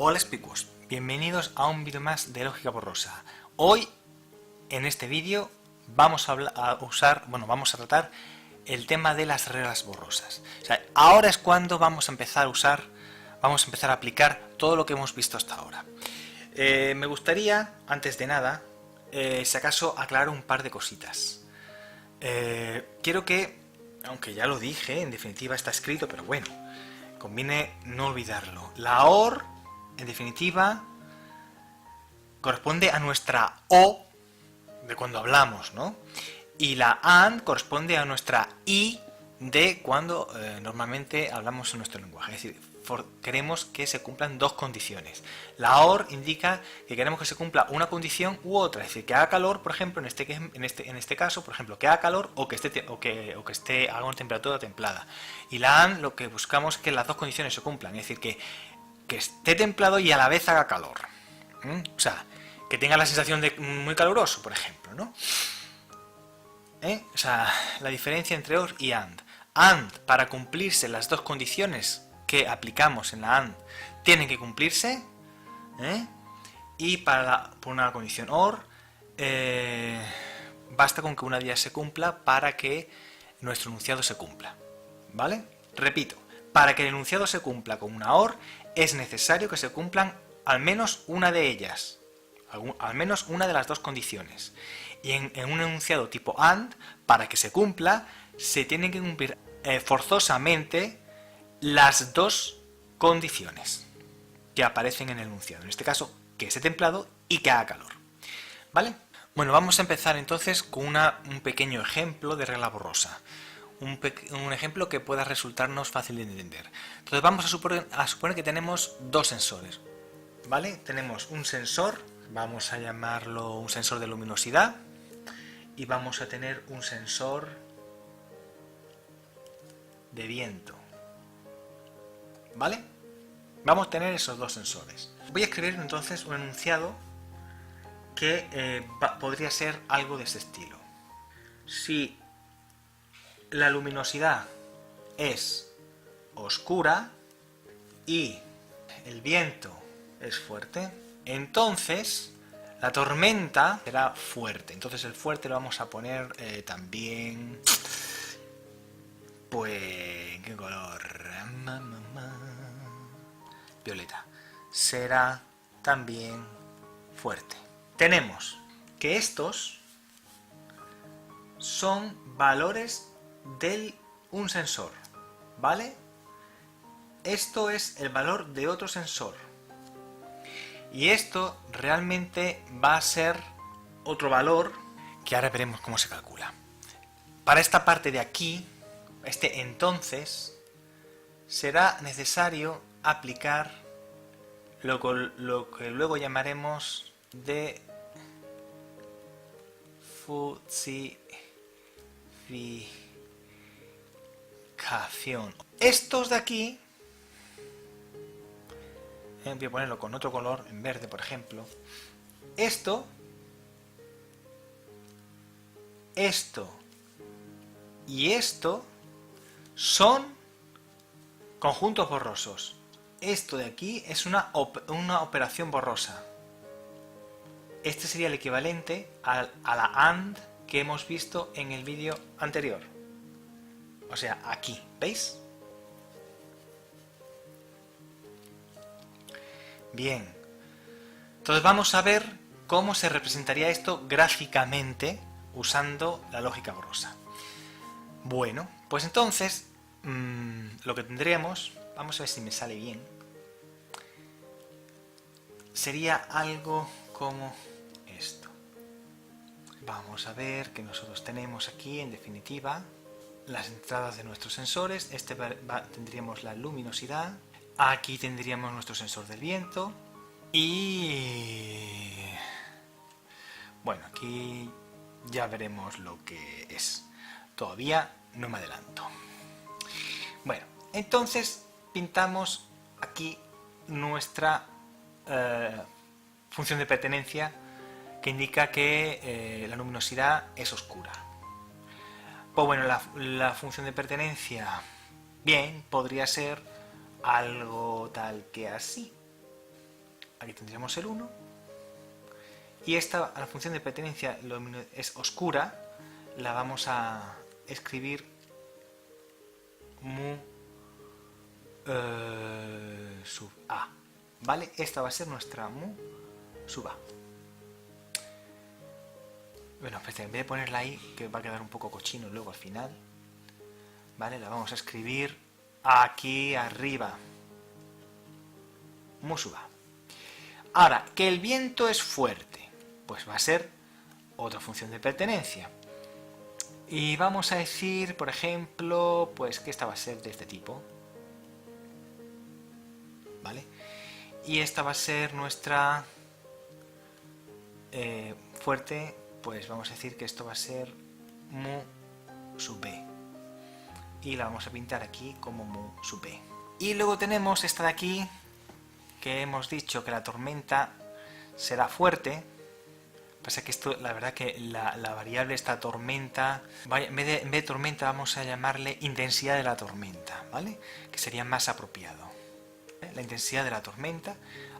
Hola Speakers, bienvenidos a un vídeo más de Lógica Borrosa. Hoy, en este vídeo, vamos a tratar el tema de las reglas borrosas. O sea, ahora es cuando vamos a empezar a aplicar todo lo que hemos visto hasta ahora. Me gustaría, antes de nada, si acaso aclarar un par de cositas. Quiero que, aunque ya lo dije, en definitiva está escrito, pero bueno, conviene no olvidarlo. La OR, en definitiva, corresponde a nuestra O de cuando hablamos, ¿no? Y la AND corresponde a nuestra I de cuando normalmente hablamos en nuestro lenguaje. Es decir, queremos que se cumplan dos condiciones. La OR indica que queremos que se cumpla una condición u otra, es decir, que haga calor, por ejemplo, en este caso, por ejemplo, que haga calor o que esté a una temperatura templada. Y la AND lo que buscamos es que las dos condiciones se cumplan, es decir, que esté templado y a la vez haga calor. O sea, que tenga la sensación de muy caluroso, por ejemplo, ¿no? O sea, la diferencia entre OR y AND. AND, para cumplirse las dos condiciones que aplicamos en la AND, tienen que cumplirse, y por una condición OR, basta con que una de ellas se cumpla para que nuestro enunciado se cumpla, ¿vale? Repito, para que el enunciado se cumpla con una OR, es necesario que se cumplan al menos una de ellas, al menos una de las dos condiciones. Y en un enunciado tipo AND, para que se cumpla, se tienen que cumplir forzosamente las dos condiciones que aparecen en el enunciado. En este caso, que esté templado y que haga calor. ¿Vale? Bueno, vamos a empezar entonces con un pequeño ejemplo de regla borrosa. Un ejemplo que pueda resultarnos fácil de entender. Entonces vamos a suponer que tenemos dos sensores. ¿Vale? Tenemos un sensor, vamos a llamarlo un sensor de luminosidad, y vamos a tener un sensor de viento. ¿Vale? Vamos a tener esos dos sensores. Voy a escribir entonces un enunciado que podría ser algo de ese estilo. Si la luminosidad es oscura y el viento es fuerte, entonces la tormenta será fuerte. Entonces el fuerte lo vamos a poner también, pues, ¿qué color? Violeta. Será también fuerte. Tenemos que estos son valores de un sensor, ¿vale? Esto es el valor de otro sensor. Y esto realmente va a ser otro valor que ahora veremos cómo se calcula. Para esta parte de aquí, entonces, será necesario aplicar lo que luego llamaremos de fusificación. Estos de aquí, voy a ponerlo con otro color, en verde por ejemplo. Esto y esto son conjuntos borrosos. Esto de aquí es una operación borrosa. Este sería el equivalente a la AND que hemos visto en el vídeo anterior. O sea, aquí, ¿veis? Bien. Entonces vamos a ver cómo se representaría esto gráficamente usando la lógica borrosa. Bueno, pues entonces lo que tendríamos, vamos a ver si me sale bien, sería algo como esto. Vamos a ver que nosotros tenemos aquí, en definitiva, las entradas de nuestros sensores. Tendríamos la luminosidad. Aquí tendríamos nuestro sensor del viento. Y bueno, aquí ya veremos lo que es. Todavía no me adelanto. Bueno, entonces pintamos aquí nuestra función de pertenencia, que indica que la luminosidad es oscura. Pues bueno, la función de pertenencia, bien, podría ser algo tal que así. aquí tendríamos el 1. Y esta, la función de pertenencia es oscura, la vamos a escribir mu sub a. ¿Vale? Esta va a ser nuestra mu sub a. Bueno, pues en vez de ponerla ahí, que va a quedar un poco cochino luego al final, ¿vale? La vamos a escribir aquí arriba. Mu sub a. Ahora, que el viento es fuerte, pues va a ser otra función de pertenencia. Y vamos a decir, por ejemplo, pues que esta va a ser de este tipo. ¿Vale? Y esta va a ser nuestra fuerte, pues vamos a decir que esto va a ser mu sub b. Y la vamos a pintar aquí como mu sub b. Y luego tenemos esta de aquí, que hemos dicho que la tormenta será fuerte. Pasa que esto, la verdad que la variable esta tormenta, en vez de tormenta vamos a llamarle intensidad de la tormenta, ¿vale? Que sería más apropiado. La intensidad de la tormenta,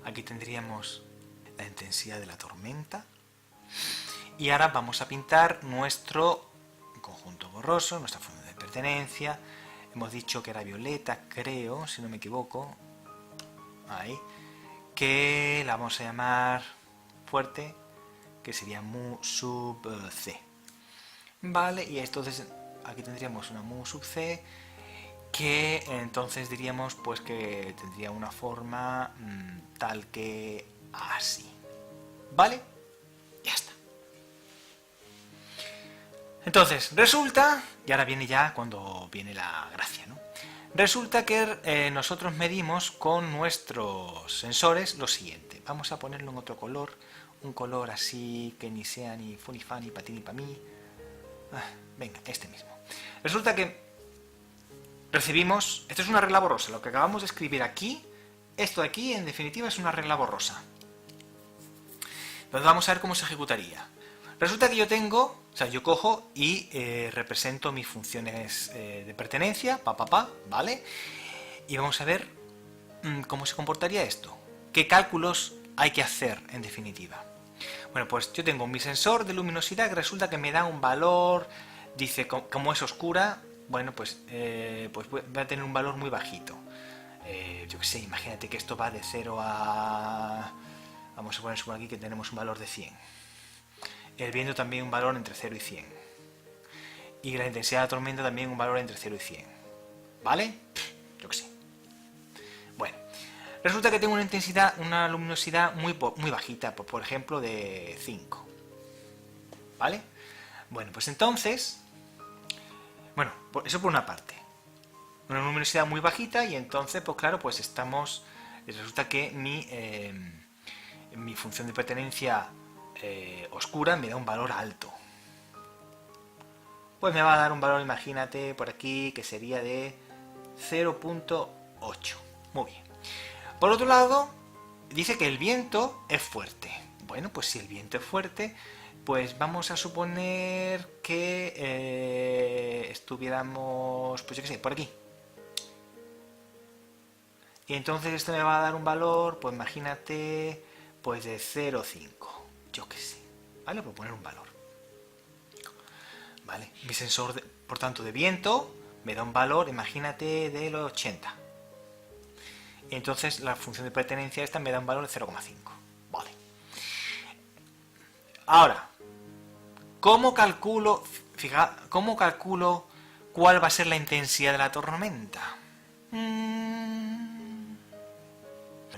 aquí tendríamos la intensidad de la tormenta. Y ahora vamos a pintar nuestro conjunto borroso, nuestra función de pertenencia. Hemos dicho que era violeta, creo, si no me equivoco. Ahí. Que la vamos a llamar fuerte, que sería mu sub c. Vale, y entonces aquí tendríamos una mu sub c, que entonces diríamos pues que tendría una forma tal que así. ¿Vale? Ya está. Entonces, resulta, y ahora viene ya cuando viene la gracia, ¿no? Resulta que nosotros medimos con nuestros sensores lo siguiente. Vamos a ponerlo en otro color, un color así que ni sea ni fu ni fa ni pa' ti ni pa' mí. Venga, este mismo. Resulta que recibimos, esto es una regla borrosa, lo que acabamos de escribir aquí, esto de aquí en definitiva es una regla borrosa. Entonces vamos a ver cómo se ejecutaría. Resulta que yo tengo, o sea, yo cojo y represento mis funciones de pertenencia, ¿vale? Y vamos a ver cómo se comportaría esto. ¿Qué cálculos hay que hacer en definitiva? Bueno, pues yo tengo mi sensor de luminosidad que resulta que me da un valor, dice, como es oscura, bueno, pues va a tener un valor muy bajito. Yo qué sé, imagínate que esto va de 0 a... Vamos a poner por aquí que tenemos un valor de 100. El viento también un valor entre 0 y 100. Y la intensidad de la tormenta también un valor entre 0 y 100. ¿Vale? Yo qué sé. Bueno, resulta que tengo una intensidad, una luminosidad muy bajita, por ejemplo de 5. ¿Vale? Bueno, pues entonces... Bueno, eso por una parte. Una luminosidad muy bajita y entonces, pues claro, pues estamos... Resulta que mi función de pertenencia oscura me da un valor alto. Pues me va a dar un valor, imagínate, por aquí, que sería de 0.8. Muy bien. Por otro lado, dice que el viento es fuerte. Bueno, pues si el viento es fuerte, pues vamos a suponer que estuviéramos, pues yo qué sé, por aquí. Y entonces esto me va a dar un valor, pues imagínate, pues de 0.5. Yo qué sé. ¿Vale? Por poner un valor. ¿Vale? Mi sensor, por tanto, de viento me da un valor, imagínate, de los 80. Y entonces la función de pertenencia esta me da un valor de 0,5. Vale. Ahora, ¿cómo calculo cuál va a ser la intensidad de la tormenta?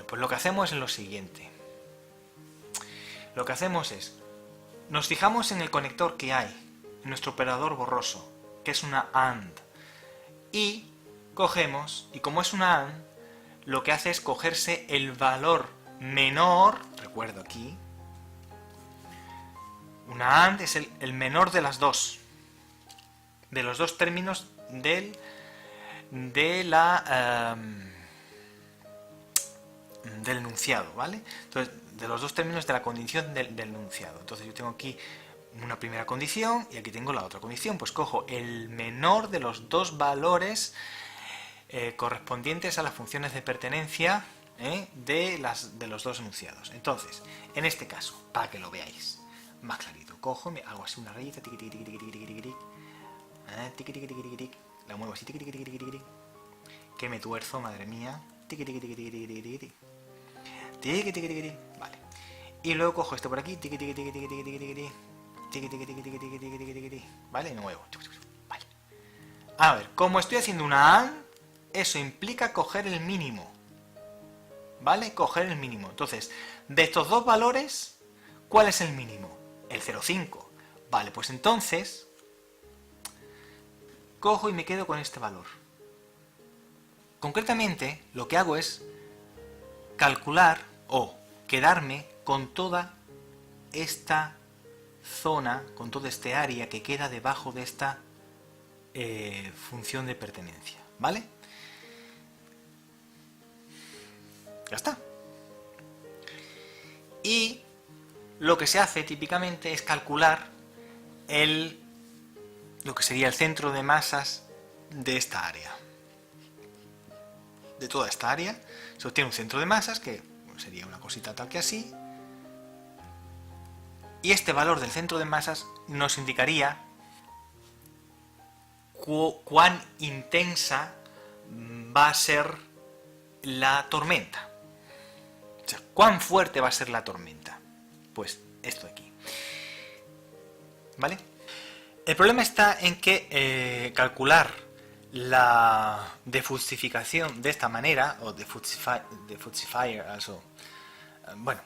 Pues lo que hacemos es lo siguiente. Lo que hacemos es, nos fijamos en el conector que hay, en nuestro operador borroso, que es una AND. Y cogemos, y como es una AND, lo que hace es cogerse el valor menor, recuerdo aquí, una AND es el menor de las dos, de los dos términos del enunciado, ¿vale? Entonces, de los dos términos de la condición del enunciado. Entonces yo tengo aquí una primera condición y aquí tengo la otra condición. Pues cojo el menor de los dos valores correspondientes a las funciones de pertenencia de los dos enunciados. Entonces, en este caso, para que lo veáis más clarito, cojo, me hago así una rayita, tiqui, tiqui, tiqui, tiqui, tiqui, tiqui, tiqui, tiqui, tiqui, tiqui, tiqui, la muevo así, tiqui, tiqui, tiqui, tiqui, tiqui, que me tuerzo, madre mía, tiqui, tiqui, tiqui, tiqui, tiqui, tiqui, tiqui, tiqui, tiqui, tiqui, tiqui, vale. Y luego cojo esto por aquí, tiqui, tiqui, tiqui, tiqui, tiqui, tiqui, tiqui, tiqui, tiqui, tiqui, tiqui, tiqui, tiqui, tiqui, tiqui, vale, y me muevo, vale. A ver, como estoy haciendo una AND, eso implica coger el mínimo, ¿vale? Coger el mínimo. Entonces, de estos dos valores, ¿cuál es el mínimo? El 0,5. Vale, pues entonces cojo y me quedo con este valor. Concretamente, lo que hago es calcular o quedarme con toda esta zona, con toda este área que queda debajo de esta función de pertenencia, ¿vale? Ya está. Y lo que se hace típicamente es calcular lo que sería el centro de masas de esta área. De toda esta área se obtiene un centro de masas que sería una cosita tal que así. Y este valor del centro de masas nos indicaría cuán intensa va a ser la tormenta. O sea, cuán fuerte va a ser la tormenta. Pues esto de aquí. ¿Vale? El problema está en que calcular la defusificación de esta manera, o defusifier, also, bueno,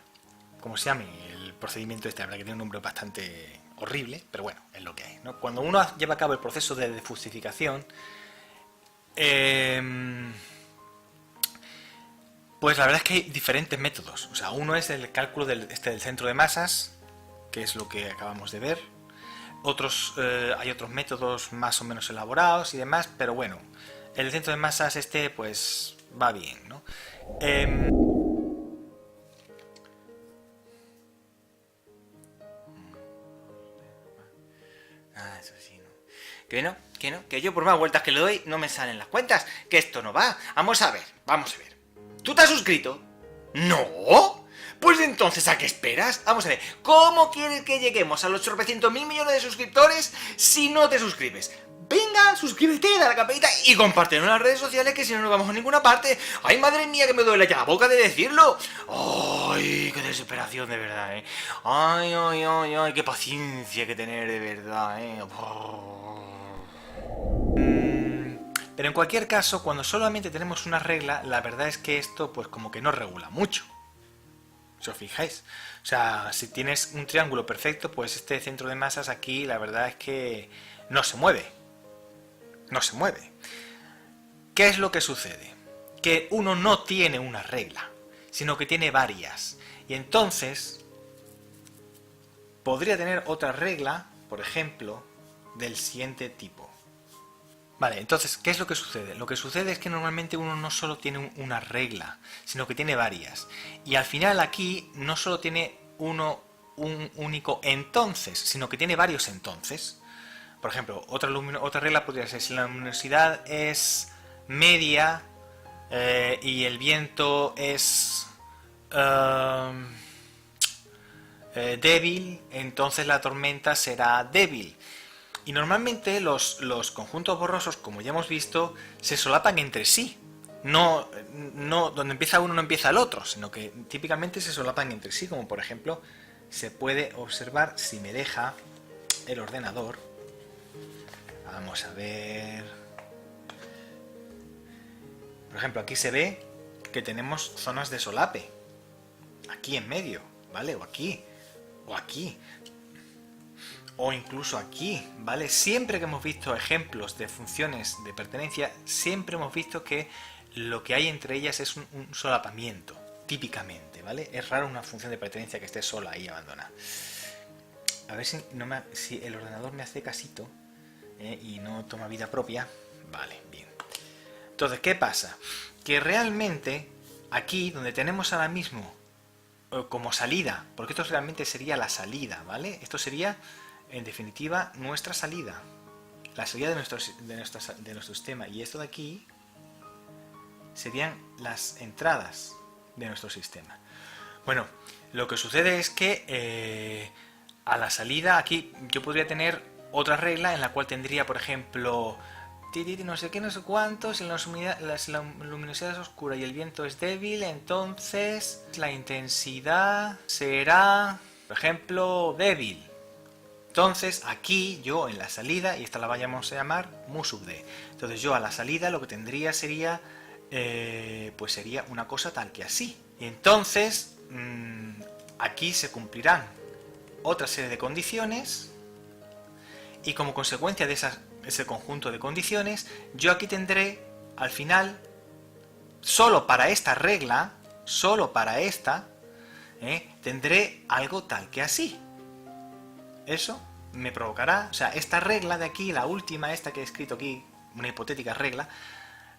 como se llame el procedimiento este, habrá que tiene un nombre bastante horrible, pero bueno, es lo que hay, ¿no? Cuando uno lleva a cabo el proceso de defusificación, pues la verdad es que hay diferentes métodos. O sea, uno es el cálculo del centro de masas, que es lo que acabamos de ver. Hay otros métodos más o menos elaborados y demás, pero bueno, el centro de masas pues va bien, ¿no? Eso sí, ¿no? Que yo por más vueltas que le doy no me salen las cuentas, que esto no va. Vamos a ver. ¿Tú te has suscrito? ¿No? Pues entonces, ¿a qué esperas? Vamos a ver, ¿cómo quieres que lleguemos a los 800.000 millones de suscriptores si no te suscribes? Venga, suscríbete, dale a la campanita y compártelo en las redes sociales, que si no, no vamos a ninguna parte. ¡Ay, madre mía, que me duele ya la boca de decirlo! ¡Ay, qué desesperación, de verdad, eh! ¡Ay, ay, ay, ay, qué paciencia que tener, de verdad, eh! Pero en cualquier caso, cuando solamente tenemos una regla, la verdad es que esto pues como que no regula mucho. Si os fijáis. O sea, si tienes un triángulo perfecto, pues este centro de masas aquí la verdad es que no se mueve. No se mueve. ¿Qué es lo que sucede? Que uno no tiene una regla, sino que tiene varias. Y entonces podría tener otra regla, por ejemplo, del siguiente tipo. Vale, entonces, ¿qué es lo que sucede? Lo que sucede es que normalmente uno no solo tiene una regla, sino que tiene varias. Y al final aquí no solo tiene un único entonces, sino que tiene varios entonces. Por ejemplo, otra regla podría ser: si la luminosidad es media y el viento es débil, entonces la tormenta será débil. Y normalmente los conjuntos borrosos, como ya hemos visto, se solapan entre sí. No donde empieza uno no empieza el otro, sino que típicamente se solapan entre sí, como por ejemplo se puede observar si me deja el ordenador. Vamos a ver. Por ejemplo, aquí se ve que tenemos zonas de solape. Aquí en medio, ¿vale? O aquí. O aquí. O incluso aquí, ¿vale? Siempre que hemos visto ejemplos de funciones de pertenencia, siempre hemos visto que lo que hay entre ellas es un solapamiento, típicamente, ¿vale? Es raro una función de pertenencia que esté sola ahí abandonada. A ver si el ordenador me hace casito y no toma vida propia. Vale, bien. Entonces, ¿qué pasa? Que realmente aquí, donde tenemos ahora mismo como salida, porque esto realmente sería la salida, ¿vale? Esto sería, en definitiva, nuestra salida, la salida de nuestro sistema, y esto de aquí serían las entradas, de nuestro sistema. Bueno, lo que sucede es que a la salida aquí yo podría tener otra regla en la cual tendría, por ejemplo, no sé qué, no sé cuántos, si la luminosidad es oscura y el viento es débil, entonces la intensidad será, por ejemplo, débil. Entonces aquí yo en la salida, y esta la vayamos a llamar mu sub d, entonces yo a la salida lo que tendría sería, pues sería una cosa tal que así. Y entonces aquí se cumplirán otra serie de condiciones y como consecuencia de ese conjunto de condiciones, yo aquí tendré al final, solo para esta regla, solo para esta, tendré algo tal que así. Eso me provocará, o sea, esta regla de aquí, la última, esta que he escrito aquí, una hipotética regla,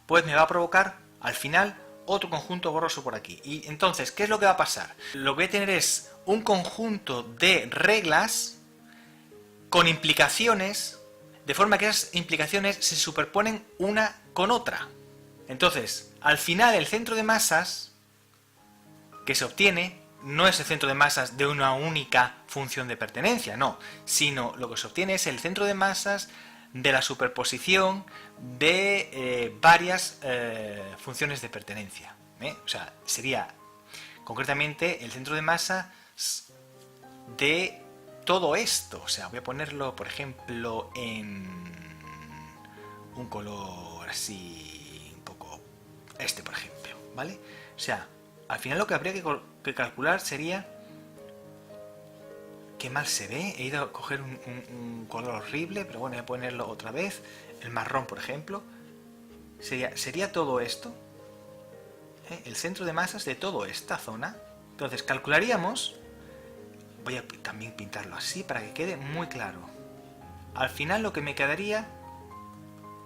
pues me va a provocar al final otro conjunto borroso por aquí. Y entonces, ¿qué es lo que va a pasar? Lo que voy a tener es un conjunto de reglas con implicaciones, de forma que esas implicaciones se superponen una con otra. Entonces, al final el centro de masas que se obtiene no es el centro de masas de una única función de pertenencia, no, sino lo que se obtiene es el centro de masas de la superposición de varias funciones de pertenencia. O sea, sería concretamente el centro de masas de todo esto. O sea, voy a ponerlo, por ejemplo, en un color así, un poco este, por ejemplo, ¿vale? O sea, al final lo que habría que calcular sería... Qué mal se ve, he ido a coger un color horrible, pero bueno, voy a ponerlo otra vez, el marrón por ejemplo. Sería todo esto, el centro de masas de toda esta zona. Entonces calcularíamos, voy a también pintarlo así para que quede muy claro. Al final lo que me quedaría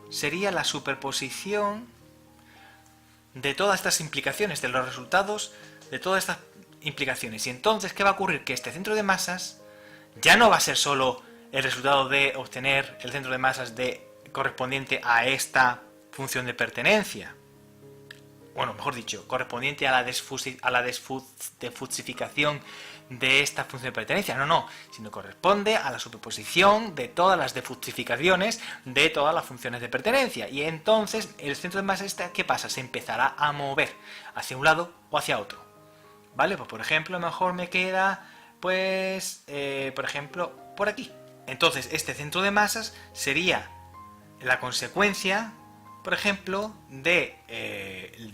sería la superposición de todas estas implicaciones, de los resultados de todas estas implicaciones. Y entonces, ¿qué va a ocurrir? Que este centro de masas ya no va a ser solo el resultado de obtener el centro de masas correspondiente a esta función de pertenencia. Bueno, mejor dicho, correspondiente a la defusificación de esta función de pertenencia. No, sino corresponde a la superposición de todas las defusificaciones de todas las funciones de pertenencia. Y entonces el centro de masa, ¿qué pasa? Se empezará a mover hacia un lado o hacia otro. ¿Vale? Pues por ejemplo, mejor me queda, pues, por ejemplo, por aquí. Entonces, este centro de masas sería la consecuencia, por ejemplo, de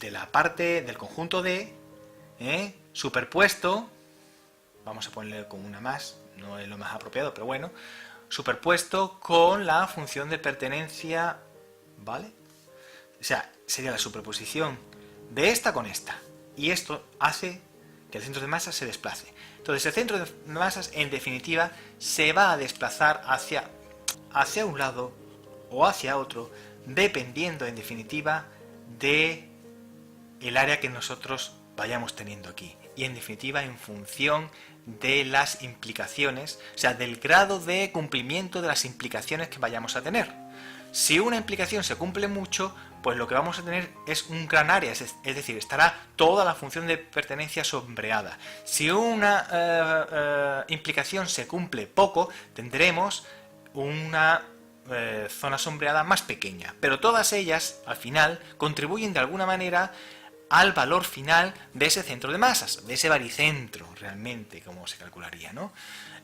la parte del conjunto D superpuesto, vamos a ponerle con una más, no es lo más apropiado, pero bueno, superpuesto con la función de pertenencia, ¿vale? O sea, sería la superposición de esta con esta. Y esto hace que el centro de masas se desplace. Entonces el centro de masas, en definitiva, se va a desplazar hacia un lado o hacia otro, dependiendo, en definitiva, de el área que nosotros vayamos teniendo aquí. Y en definitiva, en función de las implicaciones, o sea, del grado de cumplimiento de las implicaciones que vayamos a tener. Si una implicación se cumple mucho, pues lo que vamos a tener es un gran área, es decir, estará toda la función de pertenencia sombreada. Si una implicación se cumple poco, tendremos una zona sombreada más pequeña, pero todas ellas, al final, contribuyen de alguna manera al valor final de ese centro de masas, de ese baricentro, realmente, como se calcularía, ¿no?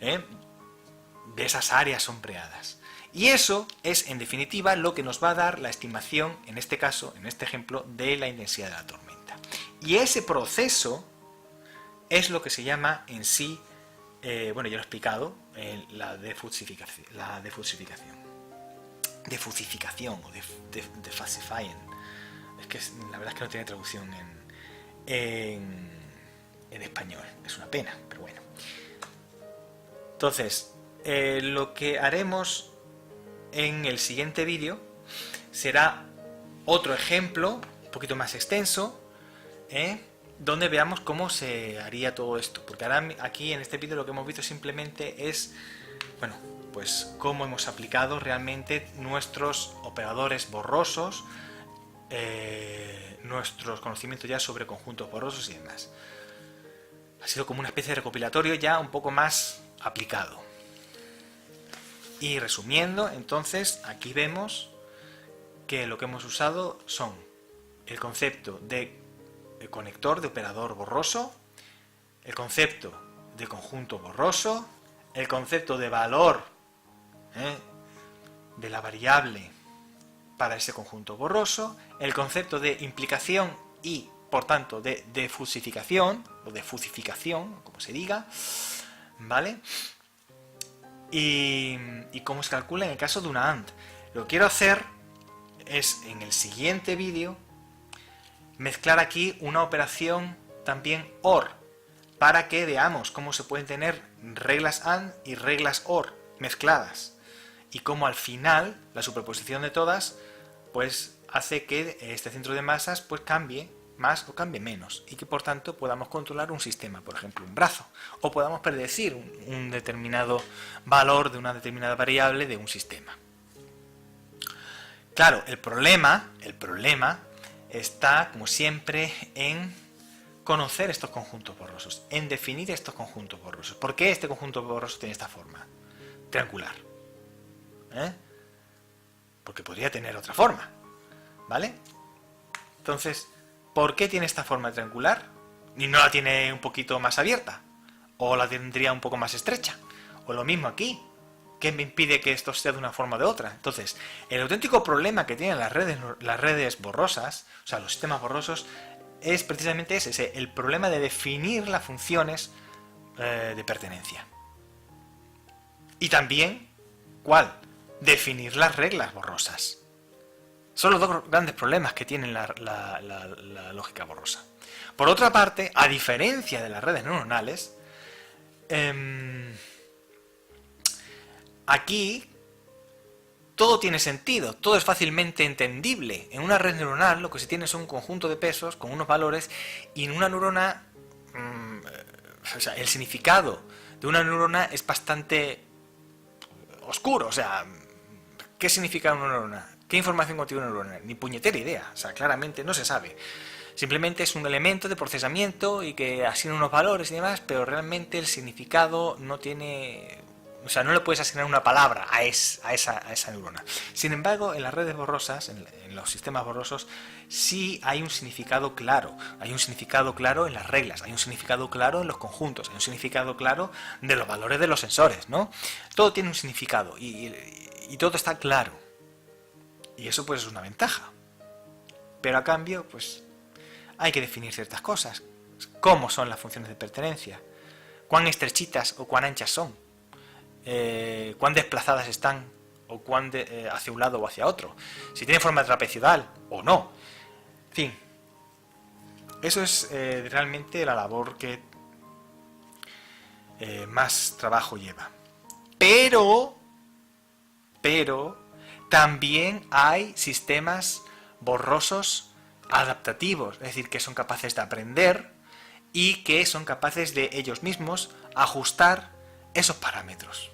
De esas áreas sombreadas. Y eso es, en definitiva, lo que nos va a dar la estimación, en este caso, en este ejemplo, de la intensidad de la tormenta. Y ese proceso es lo que se llama en sí, bueno, ya lo he explicado, la defusificación. Defusificación o defusifying. Es que la verdad es que no tiene traducción en español. Es una pena, pero bueno. Entonces, lo que haremos en el siguiente vídeo será otro ejemplo, un poquito más extenso, donde veamos cómo se haría todo esto. Porque ahora aquí en este vídeo lo que hemos visto simplemente es, bueno, pues cómo hemos aplicado realmente nuestros operadores borrosos nuestros conocimientos ya sobre conjuntos borrosos y demás. Ha sido como una especie de recopilatorio ya un poco más aplicado. Y resumiendo, entonces, aquí vemos que lo que hemos usado son el concepto de conector de operador borroso, el concepto de conjunto borroso, el concepto de valor de la variable para ese conjunto borroso, el concepto de implicación y, por tanto, de defusificación, o de fusificación, como se diga, ¿vale? Y cómo se calcula en el caso de una AND. Lo que quiero hacer es, en el siguiente vídeo, mezclar aquí una operación también OR, para que veamos cómo se pueden tener reglas AND y reglas OR mezcladas, y cómo al final la superposición de todas pues hace que este centro de masas pues cambie más o cambie menos, y que por tanto podamos controlar un sistema, por ejemplo un brazo, o podamos predecir un determinado valor de una determinada variable de un sistema. Claro, el problema está, como siempre, en conocer estos conjuntos borrosos, en definir estos conjuntos borrosos. ¿Por qué este conjunto borroso tiene esta forma triangular? Porque podría tener otra forma, ¿vale? Entonces, ¿por qué tiene esta forma triangular? ¿Y no la tiene un poquito más abierta? ¿O la tendría un poco más estrecha? O lo mismo aquí. ¿Qué me impide que esto sea de una forma o de otra? Entonces, el auténtico problema que tienen las redes borrosas, o sea, los sistemas borrosos, es precisamente ese, el problema de definir las funciones de pertenencia. Y también, ¿cuál? Definir las reglas borrosas. Son los dos grandes problemas que tiene la lógica borrosa. Por otra parte, a diferencia de las redes neuronales, aquí todo tiene sentido, todo es fácilmente entendible. En una red neuronal lo que se tiene es un conjunto de pesos con unos valores, y en una neurona, o sea, el significado de una neurona es bastante oscuro. O sea, ¿qué significa una neurona? ¿Qué información contiene una neurona? Ni puñetera idea, o sea, claramente no se sabe. Simplemente es un elemento de procesamiento y que asigna unos valores y demás, pero realmente el significado no tiene... O sea, no le puedes asignar una palabra a esa neurona. Sin embargo, en las redes borrosas, en los sistemas borrosos, sí hay un significado claro. Hay un significado claro en las reglas, hay un significado claro en los conjuntos, hay un significado claro de los valores de los sensores, ¿no? Todo tiene un significado y todo está claro. Y eso pues es una ventaja. Pero a cambio, pues hay que definir ciertas cosas. ¿Cómo son las funciones de pertenencia? ¿Cuán estrechitas o cuán anchas son? ¿Cuán desplazadas están? ¿O cuán hacia un lado o hacia otro? Si tienen forma trapezoidal o no. En fin. Eso es realmente la labor que más trabajo lleva. Pero también hay sistemas borrosos adaptativos, es decir, que son capaces de aprender y que son capaces de ellos mismos ajustar esos parámetros.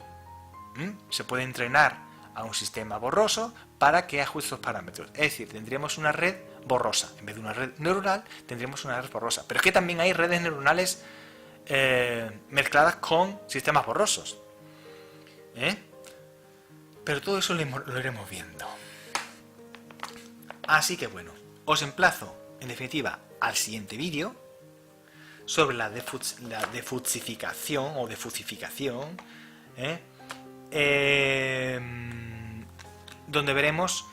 Se puede entrenar a un sistema borroso para que ajuste esos parámetros. Es decir, tendríamos una red borrosa. En vez de una red neuronal, tendríamos una red borrosa. Pero es que también hay redes neuronales mezcladas con sistemas borrosos. Pero todo eso lo iremos viendo. Así que bueno, os emplazo, en definitiva, al siguiente vídeo sobre la defusificación o defusificación, donde veremos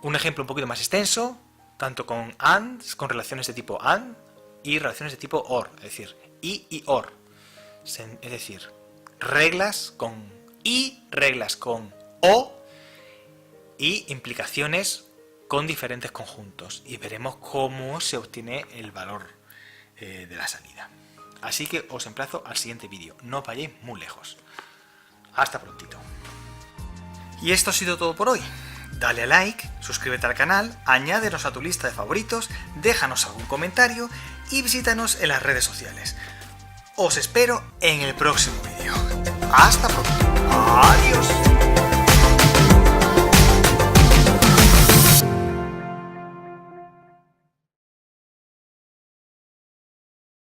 un ejemplo un poquito más extenso, tanto con AND, con relaciones de tipo AND, y relaciones de tipo OR, es decir, y OR. Es decir, reglas con I, reglas con O, y implicaciones con diferentes conjuntos. Y veremos cómo se obtiene el valor de la salida. Así que os emplazo al siguiente vídeo. No vayáis muy lejos. Hasta prontito. Y esto ha sido todo por hoy. Dale a like, suscríbete al canal, añádenos a tu lista de favoritos, déjanos algún comentario y visítanos en las redes sociales. Os espero en el próximo vídeo. Hasta pronto. Adiós.